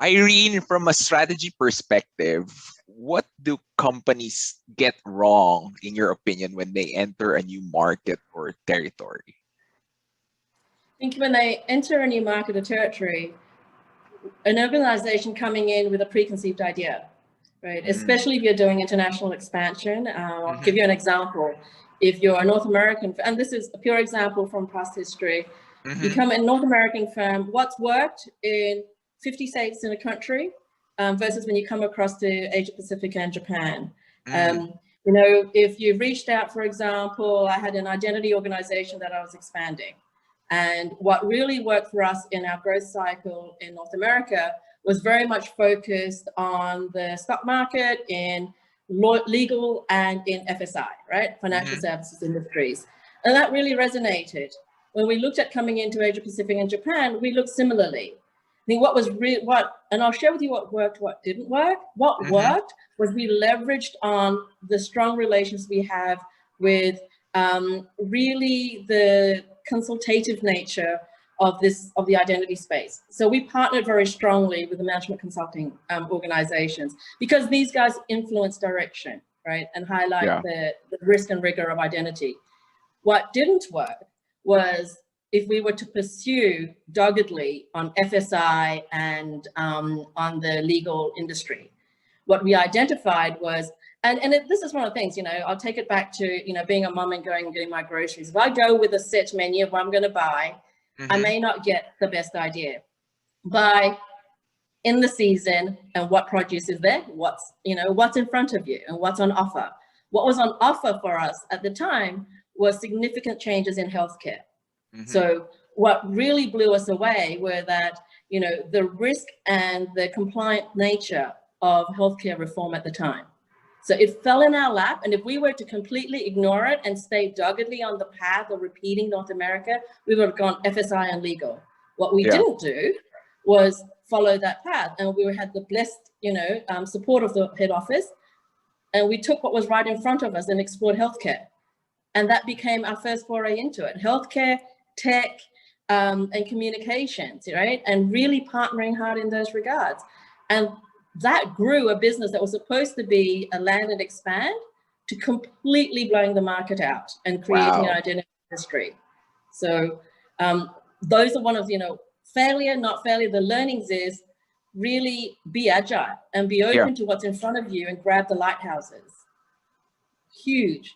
Irene, from a strategy perspective, what do companies get wrong, in your opinion, when they enter a new market or territory? I think when they enter a new market or territory, an organization coming in with a preconceived idea, right? Especially if you're doing international expansion. I'll give you an example. If you're a North American, and this is a pure example from past history, become a North American firm, what's worked in 50 states in a country versus when you come across to Asia Pacific and Japan. You know, if you've reached out, for example, I had an identity organization that I was expanding. And what really worked for us in our growth cycle in North America was very much focused on the stock market, in legal, and in FSI, right? Financial services industries. And that really resonated. When we looked at coming into Asia Pacific and Japan, we looked similarly. I think what was and I'll share with you what worked, what didn't work. What worked was we leveraged on the strong relations we have with really the consultative nature of the identity space. So we partnered very strongly with the management consulting organizations because these guys influence direction, right? And highlight the risk and rigor of identity. What didn't work was if we were to pursue doggedly on FSI and on the legal industry. What we identified was, this is one of the things, you know, I'll take it back to, you know, being a mom and going and getting my groceries. If I go with a set menu of what I'm going to buy, I may not get the best idea. Buy in the season and what produce is there, what's in front of you and what's on offer. What was on offer for us at the time was significant changes in healthcare. So what really blew us away were that, you know, the risk and the compliant nature of healthcare reform at the time. So it fell in our lap, and if we were to completely ignore it and stay doggedly on the path of repeating North America, we would have gone FSI and legal. What we didn't do was follow that path, and we had the blessed, you know, support of the head office, and we took what was right in front of us and explored healthcare, and that became our first foray into it. Healthcare, tech, and communications, right, and really partnering hard in those regards, and that grew a business that was supposed to be a land and expand to completely blowing the market out and creating an identity industry. So those are one of, you know, failure, not failure. The learnings is really be agile and be open to what's in front of you and grab the lighthouses. Huge.